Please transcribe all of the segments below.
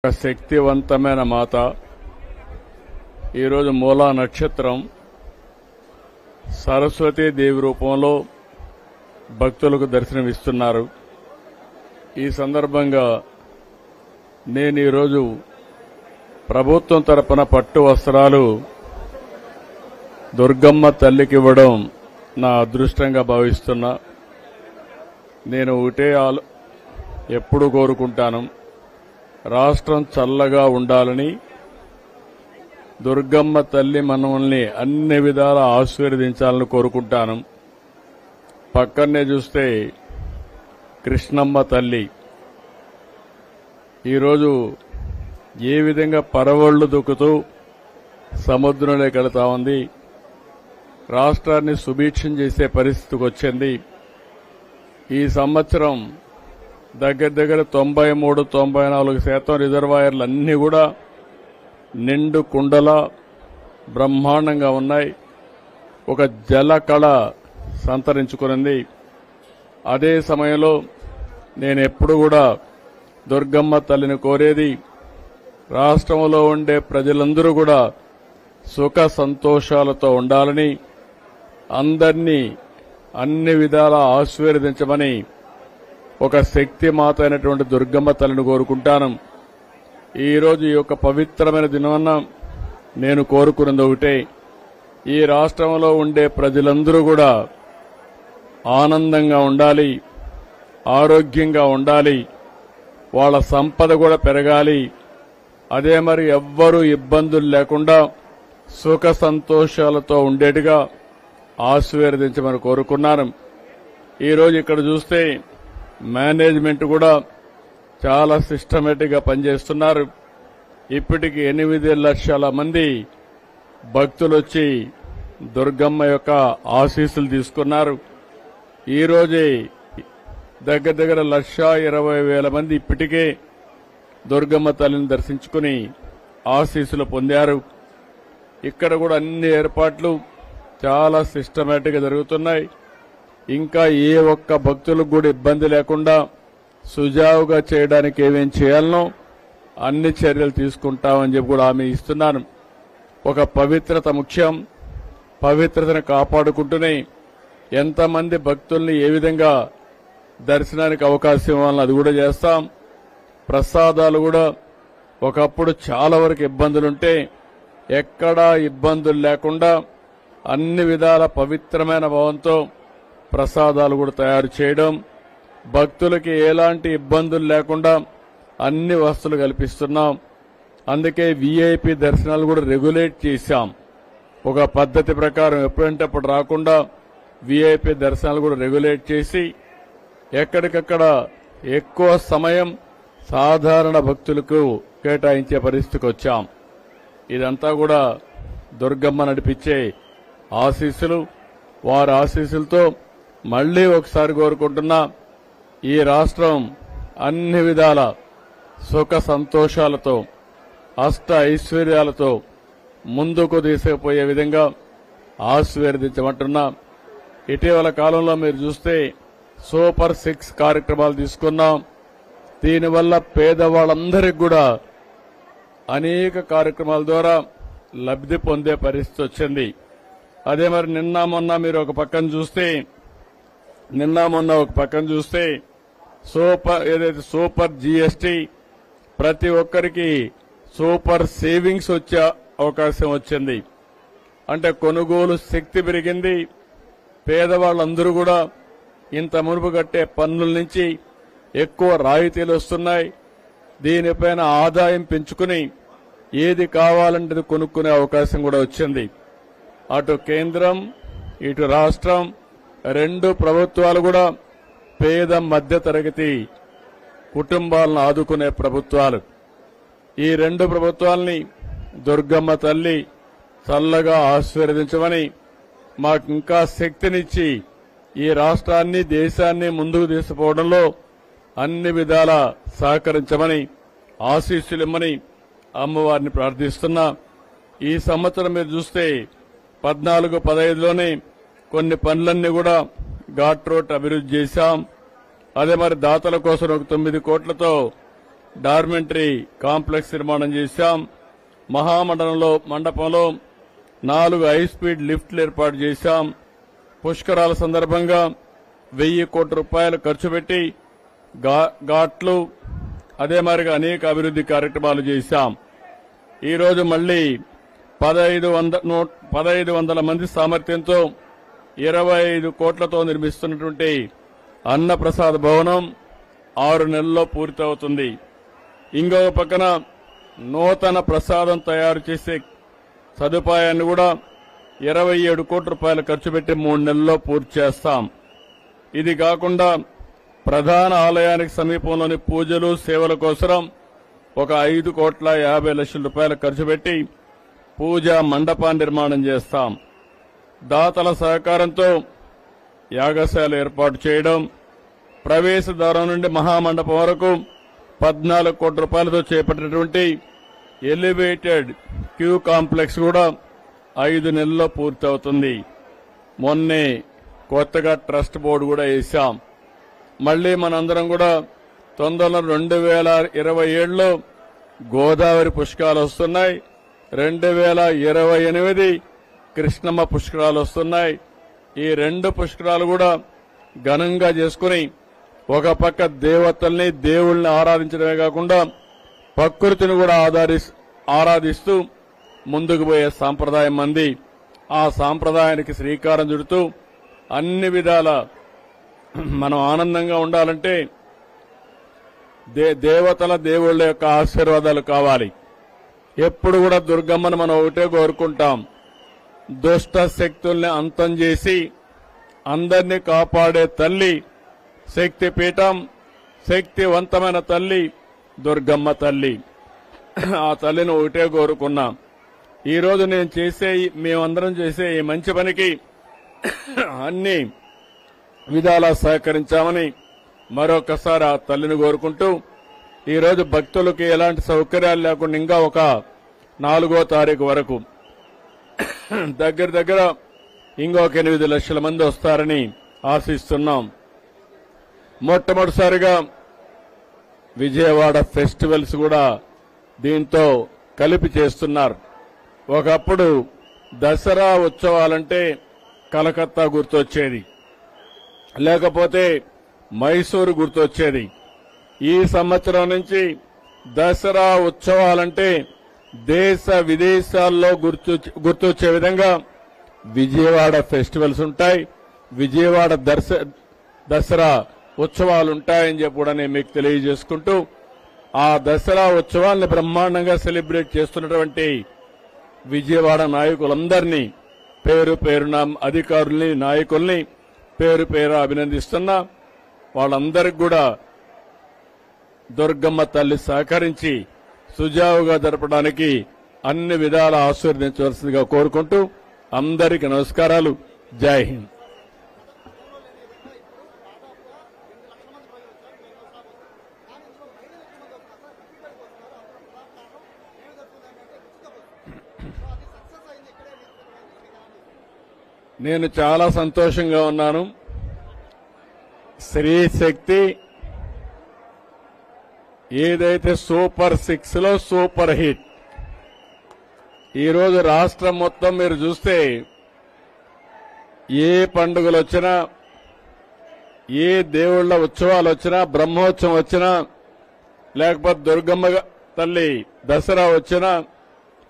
ఒక శక్తివంతమైన మాత. ఈరోజు మూలా నక్షత్రం సరస్వతీ దేవి రూపంలో భక్తులకు దర్శనమిస్తున్నారు. ఈ సందర్భంగా నేను ఈరోజు ప్రభుత్వం తరపున పట్టు వస్త్రాలు దుర్గమ్మ తల్లికి ఇవ్వడం నా అదృష్టంగా భావిస్తున్నా. నేను ఒకటే ఎప్పుడు కోరుకుంటాను, రాష్ట్రం చల్లగా ఉండాలని, దుర్గమ్మ తల్లి మనల్ని అన్ని విధాలా ఆశీర్వదించాలని కోరుకుంటాను. పక్కనే చూస్తే కృష్ణమ్మ తల్లి ఈరోజు ఏ విధంగా పరవళ్లు దొక్కుతూ సముద్రంలోకి వెళతా ఉంది. రాష్ట్రాన్ని సుభిక్షం చేసే పరిస్థితికి వచ్చింది. ఈ సంవత్సరం దగ్గర 93-94% రిజర్వాయర్లు అన్నీ కూడా నిండు కుండల బ్రహ్మాండంగా ఉన్నాయి. ఒక జలకళ సంతరించుకునింది. అదే సమయంలో నేను ఎప్పుడు కూడా దుర్గమ్మ తల్లిని కోరేది, రాష్ట్రంలో ఉండే ప్రజలందరూ కూడా సుఖ సంతోషాలతో ఉండాలని, అందరినీ అన్ని విధాలా ఆశీర్వదించమని ఒక శక్తి మాత అయినటువంటి దుర్గమ్మ తల్లిని కోరుకుంటాను. ఈరోజు ఈ యొక్క పవిత్రమైన దినవన్న నేను కోరుకున్నది ఒకటే, ఈ రాష్ట్రంలో ఉండే ప్రజలందరూ కూడా ఆనందంగా ఉండాలి, ఆరోగ్యంగా ఉండాలి, వాళ్ళ సంపద కూడా పెరగాలి. అదే మరి ఎవ్వరూ ఇబ్బందులు లేకుండా సుఖ సంతోషాలతో ఉండేట్టుగా ఆశీర్వదించమని కోరుకున్నాను. ఈరోజు ఇక్కడ చూస్తే మేనేజ్మెంట్ కూడా చాలా సిస్టమేటిక్ గా పనిచేస్తున్నారు. ఇప్పటికి 8 లక్షల మంది భక్తులు వచ్చి దుర్గమ్మ యొక్క ఆశీస్సులు తీసుకున్నారు. ఈరోజే దగ్గర 1,20,000 మంది ఇప్పటికే దుర్గమ్మ తల్లిని దర్శించుకుని ఆశీస్సులు పొందారు. ఇక్కడ కూడా అన్ని ఏర్పాట్లు చాలా సిస్టమేటిక్ గా జరుగుతున్నాయి. ఇంకా ఏ ఒక్క భక్తులకు కూడా ఇబ్బంది లేకుండా సుజావుగా చేయడానికి ఏమేం చేయాలనో అన్ని చర్యలు తీసుకుంటామని చెప్పి కూడా హామీ ఇస్తున్నాను. ఒక పవిత్రత ముఖ్యం. పవిత్రతను కాపాడుకుంటూనే ఎంతమంది భక్తుల్ని ఏ విధంగా దర్శనానికి అవకాశం ఇవ్వాలని అది కూడా చేస్తాం. ప్రసాదాలు కూడా ఒకప్పుడు చాలా వరకు ఇబ్బందులుంటే ఎక్కడా ఇబ్బందులు లేకుండా అన్ని విధాల పవిత్రమైన భావంతో ప్రసాదాలు కూడా తయారు చేయడం, భక్తులకి ఎలాంటి ఇబ్బందులు లేకుండా అన్ని వసతులు కల్పిస్తున్నాం. అందుకే వీఐపీ దర్శనాలు కూడా రెగ్యులేట్ చేశాం. ఒక పద్ధతి ప్రకారం ఎప్పుడంటే అప్పుడు రాకుండా వీఐపీ దర్శనాలు కూడా రెగ్యులేట్ చేసి ఎక్కడికక్కడ ఎక్కువ సమయం సాధారణ భక్తులకు కేటాయించే పరిస్థితికి వచ్చాం. ఇదంతా కూడా దుర్గమ్మ నడిపించే ఆశీస్సులు. వారి ఆశీస్సులతో మళ్లీ ఒకసారి కోరుకుంటున్నా, ఈ రాష్ట్రం అన్ని విధాల సుఖ సంతోషాలతో అష్ట ఐశ్వర్యాలతో ముందుకు తీసుకుపోయే విధంగా ఆశీర్వదించమంటున్నా. ఇటీవల కాలంలో మీరు చూస్తే సూపర్ 6 కార్యక్రమాలు తీసుకున్నాం. దీనివల్ల పేదవాళ్ళందరికీ కూడా అనేక కార్యక్రమాల ద్వారా లబ్ధి పొందే పరిస్థితి వచ్చింది. అదే మరి నిన్న మొన్న ఒక పక్కన చూస్తే ఏదైతే సూపర్ జీఎస్టీ, ప్రతి ఒక్కరికి సూపర్ సేవింగ్స్ వచ్చే అవకాశం వచ్చింది. అంటే కొనుగోలు శక్తి పెరిగింది. పేదవాళ్ళందరూ కూడా ఇంత మునుపు కట్టే పన్నుల నుంచి ఎక్కువ రాయితీలు వస్తున్నాయి. దీనిపైన ఆదాయం పెంచుకుని ఏది కావాలంటే కొనుక్కునే అవకాశం కూడా వచ్చింది. అటు కేంద్రం ఇటు రాష్ట్రం 2 ప్రభుత్వాలు కూడా పేద మధ్య తరగతి కుటుంబాలను ఆదుకునే ప్రభుత్వాలు. ఈ 2 ప్రభుత్వాల్ని దుర్గమ్మ తల్లి చల్లగా ఆశీర్వదించమని, మాకు ఇంకా శక్తినిచ్చి ఈ రాష్ట్రాన్ని దేశాన్ని ముందుకు తీసుకుపోవడంలో అన్ని విధాలా సహకరించమని, ఆశీస్సులిమ్మని అమ్మవారిని ప్రార్థిస్తున్నా. ఈ సంవత్సరం మీరు చూస్తే 14-15లోనే కొన్ని పనులన్నీ కూడా ఘాట్ రోడ్ అభివృద్ధి చేశాం. అదే మరి దాతల కోసం ఒక 9 కోట్లతో డార్మెంటరీ కాంప్లెక్స్ నిర్మాణం చేశాం. మండపంలో 4 హైస్పీడ్ లిఫ్ట్లు ఏర్పాటు చేశాం. పుష్కరాల సందర్భంగా 1000 కోట్ల రూపాయలు ఖర్చు పెట్టి ఘాట్లు అదే మాదిరిగా అనేక అభివృద్ది కార్యక్రమాలు చేశాం. ఈ రోజు మళ్లీ 1500 మంది సామర్థ్యంతో 25 కోట్లతో నిర్మిస్తున్నటువంటి అన్నప్రసాద్ భవనం 6 నెలల్లో పూర్తవుతుంది. ఇంకొక పక్కన నూతన ప్రసాదం తయారు చేసే సదుపాయాన్ని కూడా 27 కోట్ల రూపాయలు ఖర్చు పెట్టి 3 నెలల్లో పూర్తి చేస్తాం. ఇది కాకుండా ప్రధాన ఆలయానికి సమీపంలోని పూజలు సేవల కోసం ఒక 5,50,00,000 రూపాయలు ఖర్చు పెట్టి పూజా మండపాన్ని నిర్మాణం చేస్తాం. దాతల సహకారంతో యాగశాల ఏర్పాటు చేయడం, ప్రవేశ ద్వారం నుండి మహామండపం వరకు 14 కోట్ల రూపాయలతో చేపట్టినటువంటి ఎలివేటెడ్ క్యూ కాంప్లెక్స్ కూడా 5 నెలల్లో పూర్తవుతుంది. మొన్నే కొత్తగా ట్రస్ట్ బోర్డు కూడా వేశాం. మళ్లీ మనందరం కూడా తొందరలో 2027లో గోదావరి పుష్కరాలు వస్తున్నాయి. 2028 కృష్ణమ్మ పుష్కరాలు వస్తున్నాయి. ఈ 2 పుష్కరాలు కూడా ఘనంగా చేసుకుని ఒక పక్క దేవతల్ని దేవుళ్ని ఆరాధించడమే కాకుండా ప్రకృతిని కూడా ఆరాధిస్తూ ముందుకు పోయే సాంప్రదాయం మంది. ఆ సాంప్రదాయానికి శ్రీకారం చుడుతూ అన్ని విధాల మనం ఆనందంగా ఉండాలంటే దేవతల దేవుళ్ల యొక్క ఆశీర్వాదాలు కావాలి. ఎప్పుడు కూడా దుర్గమ్మను మనం ఒకటే కోరుకుంటాం, దుష్ట శక్తుల్ని అంతం చేసి అందరినీ కాపాడే తల్లి శక్తిపీఠం, శక్తివంతమైన తల్లి దుర్గమ్మ తల్లి. ఆ తల్లిని ఒకటే కోరుకున్నాం. ఈ రోజు మేమందరం చేసే ఈ మంచి పనికి అన్ని విధాలా సహకరించామని మరొకసారి ఆ తల్లిని కోరుకుంటూ ఈ రోజు భక్తులకు ఎలాంటి సౌకర్యాలు లేకుండా ఇంకా ఒక 4వ తారీఖు వరకు దగ్గర ఇంకొక 8 లక్షల మంది వస్తారని ఆశిస్తున్నాం. మొట్టమొదటిసారిగా విజయవాడ ఫెస్టివల్స్ కూడా దీంతో కలిపి చేస్తున్నారు. ఒకప్పుడు దసరా ఉత్సవాలంటే కలకత్తా గుర్తొచ్చేది, లేకపోతే మైసూరు గుర్తొచ్చేది. ఈ సంవత్సరం నుంచి దసరా ఉత్సవాలంటే దేశ విదేశాల్లో గుర్తొచ్చే విధంగా విజయవాడ ఫెస్టివల్స్ ఉంటాయి, విజయవాడ దసరా ఉత్సవాలుంటాయని చెప్పి కూడా నేను మీకు తెలియజేసుకుంటూ ఆ దసరా ఉత్సవాలను బ్రహ్మాండంగా సెలబ్రేట్ చేస్తున్నటువంటి విజయవాడ నాయకులందరినీ పేరు పేరున అధికారుల్ని నాయకుల్ని పేరు పేరు అభినందిస్తున్నా. వాళ్ళందరికీ కూడా దుర్గమ్మ తల్లి సహకరించి సుజావుగా జరపడానికి అన్ని విధాల ఆశీర్వదించవలసిందిగా కోరుకుంటూ అందరికీ నమస్కారాలు. జై హింద్. నేను చాలా సంతోషంగా ఉన్నాను. స్త్రీ శక్తి ఏదైతే సూపర్ 6లో సూపర్ హిట్. ఈరోజు రాష్ట్రం మొత్తం మీరు చూస్తే ఏ పండుగలు వచ్చినా, ఏ దేవుళ్ల ఉత్సవాలు వచ్చినా, బ్రహ్మోత్సవం వచ్చినా, లేకపోతే దుర్గమ్మ తల్లి దసరా వచ్చినా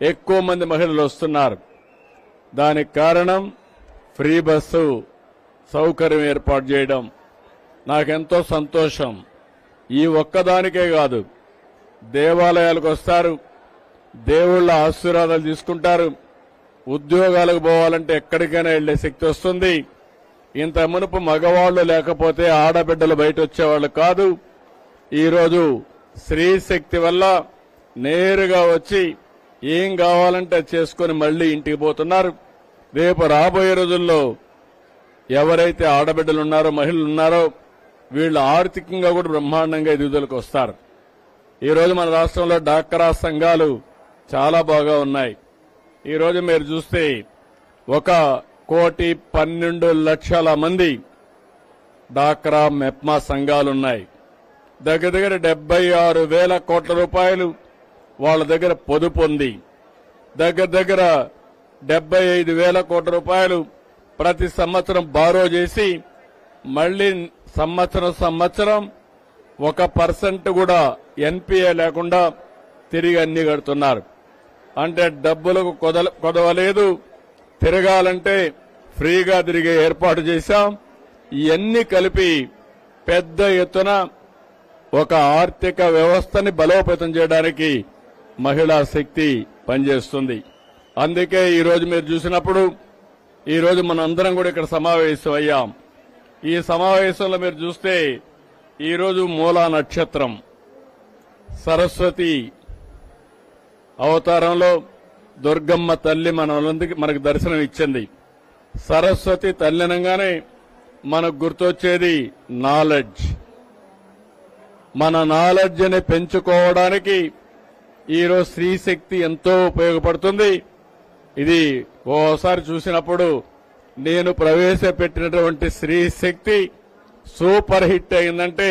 ఎక్కువ మంది మహిళలు వస్తున్నారు. దానికి కారణం ఫ్రీ బస్సు సౌకర్యం ఏర్పాటు చేయడం. నాకెంతో సంతోషం. ఈ ఒక్కదానికే కాదు, దేవాలయాలకు వస్తారు, దేవుళ్ల ఆశీర్వాదాలు తీసుకుంటారు, ఉద్యోగాలకు పోవాలంటే ఎక్కడికైనా వెళ్లే శక్తి వస్తుంది. ఇంత మునుపు మగవాళ్లు లేకపోతే ఆడబిడ్డలు బయట వచ్చేవాళ్లు కాదు. ఈరోజు స్త్రీ శక్తి వల్ల నేరుగా వచ్చి ఏం కావాలంటే చేసుకుని మళ్లీ ఇంటికి పోతున్నారు. రేపు రాబోయే రోజుల్లో ఎవరైతే ఆడబిడ్డలున్నారో, మహిళలున్నారో వీళ్ళు ఆర్థికంగా కూడా బ్రహ్మాండంగా ఎదుగుదలకు వస్తారు. ఈరోజు మన రాష్ట్రంలో డాక్రా సంఘాలు చాలా బాగా ఉన్నాయి. ఈరోజు మీరు చూస్తే 1,12,00,000 మంది డాక్రా మెప్మా సంఘాలున్నాయి. దగ్గర దగ్గర 76,000 కోట్ల రూపాయలు వాళ్ళ దగ్గర పొదుపు ఉంది. దగ్గర దగ్గర 75,000 కోట్ల రూపాయలు ప్రతి సంవత్సరం బారో చేసి మళ్లీ సంవత్సరం 1% కూడా ఎన్పీఏ లేకుండా తిరిగి అన్ని కడుతున్నారు. అంటే డబ్బులకు కొదవలేదు, తిరగాలంటే ఫ్రీగా తిరిగే ఏర్పాటు చేశాం. ఇవన్నీ కలిపి పెద్ద ఎత్తున ఒక ఆర్థిక వ్యవస్థని బలోపేతం చేయడానికి మహిళా శక్తి పనిచేస్తుంది. అందుకే ఈరోజు మీరు చూసినప్పుడు ఈరోజు మనందరం కూడా ఇక్కడ సమావేశం అయ్యాం. ఈ సమావేశంలో మీరు చూస్తే ఈరోజు మూలా నక్షత్రం సరస్వతి అవతారంలో దుర్గమ్మ తల్లి మనకు దర్శనం ఇచ్చింది. సరస్వతి తల్లి అనగానే మనకు గుర్తొచ్చేది నాలెడ్జ్. మన నాలెడ్జ్ని పెంచుకోవడానికి ఈరోజు స్త్రీశక్తి ఎంతో ఉపయోగపడుతుంది. ఇది ఓసారి చూసినప్పుడు నేను ప్రవేశపెట్టినటువంటి స్త్రీశక్తి సూపర్ హిట్ అయిందంటే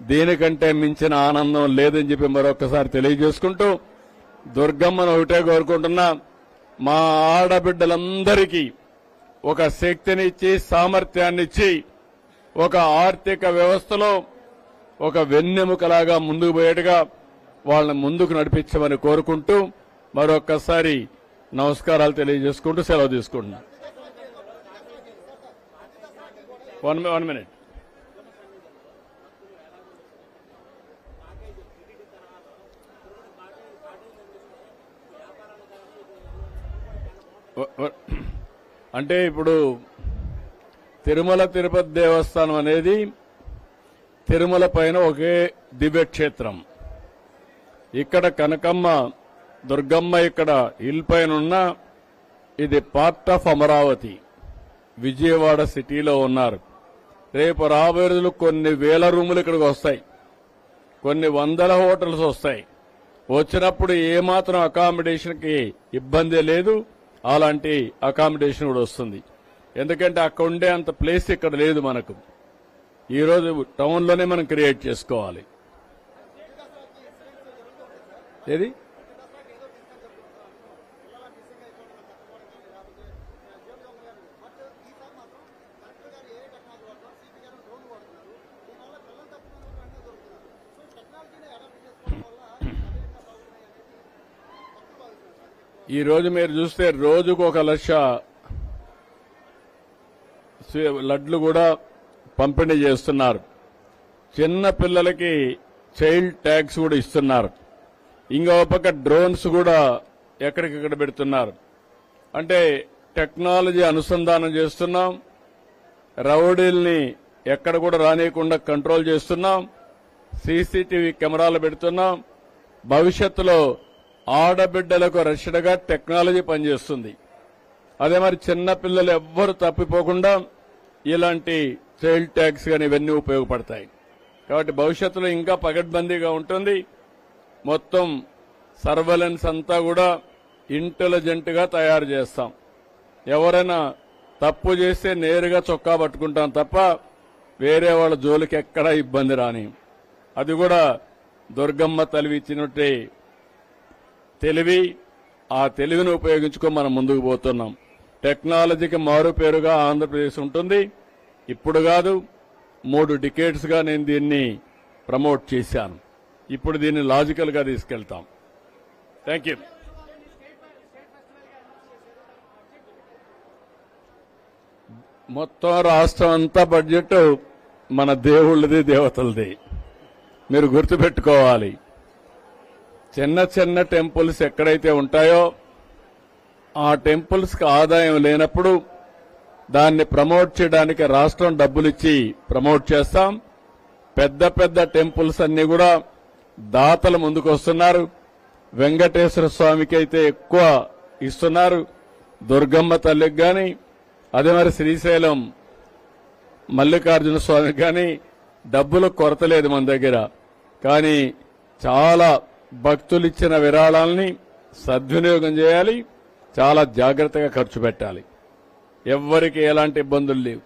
దీనికంటే మించిన ఆనందం లేదని చెప్పి మరొకసారి తెలియజేసుకుంటూ దుర్గమ్మను ఒకటే కోరుకుంటున్నా, మా ఆడబిడ్డలందరికీ ఒక శక్తినిచ్చి సామర్థ్యాన్నిచ్చి ఒక ఆర్థిక వ్యవస్థలో ఒక వెన్నెముకలాగా ముందుకు పోయేట్టుగా వాళ్ళని ముందుకు నడిపించమని కోరుకుంటూ మరొక్కసారి నమస్కారాలు తెలియజేసుకుంటూ సెలవు తీసుకుంటున్నా. 1 minute. అంటే ఇప్పుడు తిరుమల తిరుపతి దేవస్థానం అనేది తిరుమల పైన ఒకే దివ్యక్షేత్రం. ఇక్కడ కనకమ్మ దుర్గమ్మ ఇక్కడ హిల్ పైన ఉన్న ఇది పార్ట్ ఆఫ్ అమరావతి. విజయవాడ సిటీలో ఉన్నారు. రేపు రాబోయే రోజులు కొన్ని వేల రూములు ఇక్కడికి వస్తాయి, కొన్ని వందల హోటల్స్ వస్తాయి. వచ్చినప్పుడు ఏమాత్రం అకామిడేషన్కి ఇబ్బంది లేదు, అలాంటి అకామిడేషన్ కూడా వస్తుంది. ఎందుకంటే అక్కడ ఉండే అంత ప్లేస్ ఇక్కడ లేదు మనకు. ఈరోజు టౌన్లోనే మనం క్రియేట్ చేసుకోవాలి. ఏది ఈ రోజు మీరు చూస్తే రోజుకు 1 లక్ష లడ్లు కూడా పంపిణీ చేస్తున్నారు. చిన్న పిల్లలకి చైల్డ్ ట్యాక్స్ కూడా ఇస్తున్నారు. ఇంకో పక్క డ్రోన్స్ కూడా ఎక్కడికక్కడ పెడుతున్నారు. అంటే టెక్నాలజీ అనుసంధానం చేస్తున్నాం. రౌడీల్ని ఎక్కడ కూడా రానియకుండా కంట్రోల్ చేస్తున్నాం. సీసీటీవీ కెమెరాలు పెడుతున్నాం. భవిష్యత్తులో ఆడబిడ్డలకు రక్షణగా టెక్నాలజీ పనిచేస్తుంది. అదే మరి చిన్న పిల్లలు ఎవ్వరు తప్పిపోకుండా ఇలాంటి చైల్డ్ ట్యాక్స్ కానీ ఇవన్నీ ఉపయోగపడతాయి. కాబట్టి భవిష్యత్తులో ఇంకా పకడ్బందీగా ఉంటుంది. మొత్తం సర్వేలెన్స్ అంతా కూడా ఇంటెలిజెంట్ గా తయారు చేస్తాం. ఎవరైనా తప్పు చేస్తే నేరుగా చొక్కా పట్టుకుంటాం తప్ప వేరే వాళ్ళ జోలికి ఎక్కడా ఇబ్బంది రాని. అది కూడా దుర్గమ్మ తల్లి ఇచ్చినట్టే తెలివి. ఆ తెలివిని ఉపయోగించుకొని మనం ముందుకు పోతున్నాం. టెక్నాలజీకి మారు పేరుగా ఆంధ్రప్రదేశ్ ఉంటుంది. ఇప్పుడు కాదు, 3 డికేడ్స్ గా నేను దీన్ని ప్రమోట్ చేశాను. ఇప్పుడు దీన్ని లాజికల్ గా తీసుకెళ్తాం. Thank you. మొత్తం రాష్ట్రం అంతా బడ్జెట్ మన దేవుళ్ళది, దేవతలది. మీరు గుర్తుపెట్టుకోవాలి. చిన్న చిన్న టెంపుల్స్ ఎక్కడైతే ఉంటాయో ఆ టెంపుల్స్ కి ఆదాయం లేనప్పుడు దాన్ని ప్రమోట్ చేయడానికి రాష్ట్రం డబ్బులిచ్చి ప్రమోట్ చేస్తాం. పెద్ద పెద్ద టెంపుల్స్ అన్ని కూడా దాతలు ముందుకు వస్తున్నారు. వెంకటేశ్వర స్వామికి అయితే ఎక్కువ ఇస్తున్నారు, దుర్గమ్మ తల్లికి గాని, అదే మరి శ్రీశైలం మల్లికార్జున స్వామికి గాని డబ్బులు కొరత లేదు మన దగ్గర. కానీ చాలా భక్తులిచ్చిన విరాళాలని సద్వినియోగం చేయాలి, చాలా జాగ్రత్తగా ఖర్చు పెట్టాలి. ఎవ్వరికి ఎలాంటి ఇబ్బందులు లేవు.